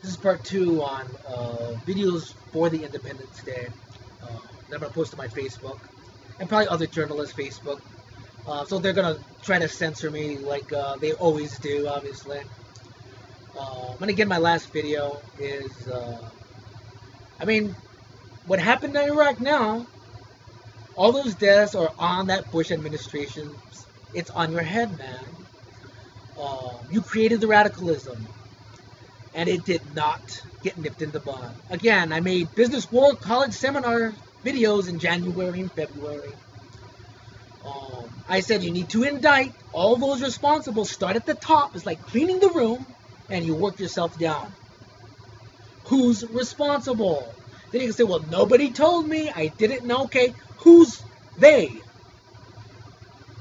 This is part 2 on videos for the Independence Day that I'm going to post on my Facebook and probably other journalists' Facebook. So they're going to try to censor me like they always do, obviously. And again, my last video is, I mean, what happened in Iraq now, all those deaths are on that Bush administration. It's on your head, man. You created the radicalism, and it did not get nipped in the bud. Again, I made business war college seminar videos in January and February. I said you need to indict all those responsible. Start at the top. It's like cleaning the room, and you work yourself down. Who's responsible? Then you can say, well, nobody told me. I didn't know. Okay, who's they?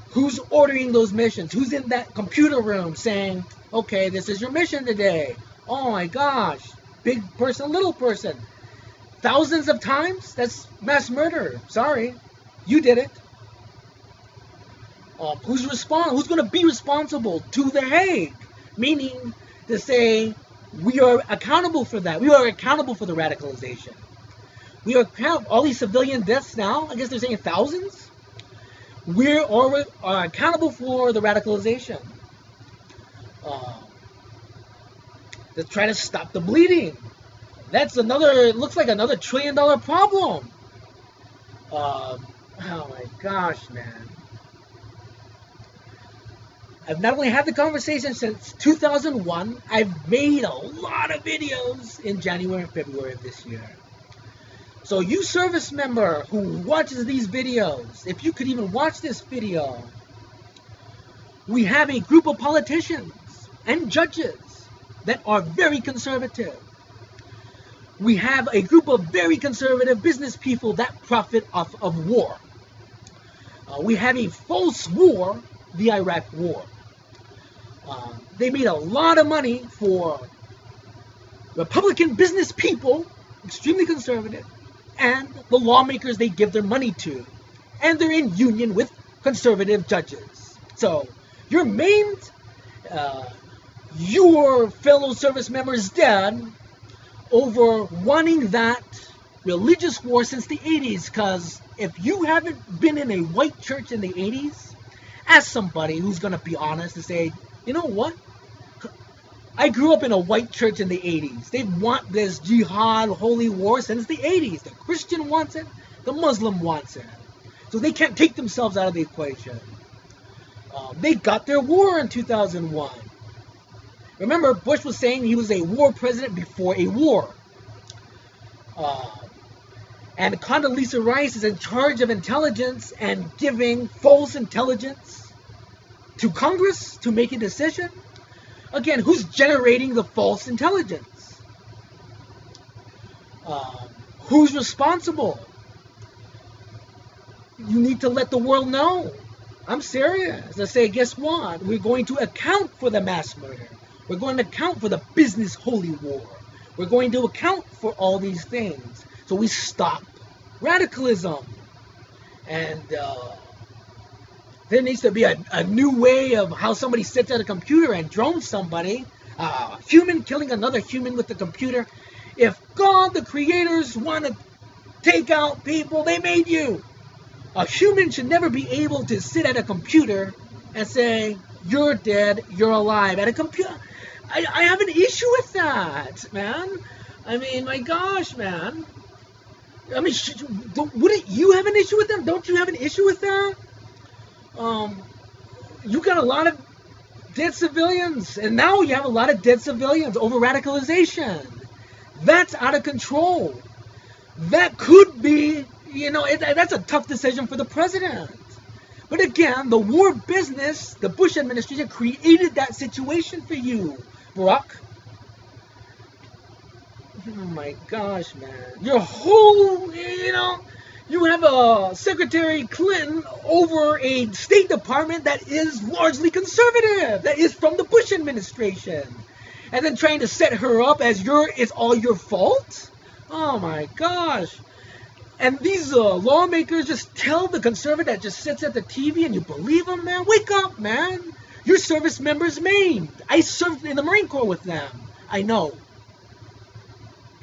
Who's ordering those missions? Who's in that computer room saying, okay, this is your mission today? Oh my gosh, big person, little person. Thousands of times? That's mass murder. Sorry, you did it. Who's going to be responsible to The Hague? Meaning to say, we are accountable for that. We are accountable for the radicalization. We are accountable. All these civilian deaths now, I guess they're saying thousands. We are accountable for the radicalization. To try to stop the bleeding. That's another, looks like another $1 trillion problem. Oh my gosh, man. I've not only had the conversation since 2001, I've made a lot of videos in January and February of this year. So you service member who watches these videos, if you could even watch this video, we have a group of politicians and judges that are very conservative. We have a group of very conservative business people that profit off of war. We have a false war, the Iraq War. They made a lot of money for Republican business people, extremely conservative, and the lawmakers they give their money to. And they're in union with conservative judges. So your main, your fellow service members dead over wanting that religious war since the 80s. Because if you haven't been in a white church in the 80s, ask somebody who's going to be honest and say, you know what? I grew up in a white church in the 80s. They want this jihad, holy war since the 80s. The Christian wants it. The Muslim wants it. So they can't take themselves out of the equation. They got their war in 2001. Remember, Bush was saying he was a war president before a war. And Condoleezza Rice is in charge of intelligence and giving false intelligence to Congress to make a decision. Again, who's generating the false intelligence? Who's responsible? You need to let the world know. I'm serious. I say, guess what? We're going to account for the mass murder. We're going to account for the business holy war. We're going to account for all these things. So we stop radicalism. And there needs to be a new way of how somebody sits at a computer and drones somebody. A human killing another human with the computer. If God, the creators, want to take out people, they made you. A human should never be able to sit at a computer and say, you're dead, you're alive. At a computer, I have an issue with that, man. I mean, my gosh, man. I mean, wouldn't you have an issue with that? Don't you have an issue with that? You got a lot of dead civilians, and now you have a lot of dead civilians over radicalization. That's out of control. That could be, you know, that's a tough decision for the president. But again, the war business, the Bush administration created that situation for you, Barack. Oh my gosh, man. Your whole, you know, you have a Secretary Clinton over a State Department that is largely conservative, that is from the Bush administration. And then trying to set her up as it's all your fault? Oh my gosh. And these lawmakers just tell the conservative that just sits at the TV and you believe them, man? Wake up, man. Your service members maimed. I served in the Marine Corps with them. I know.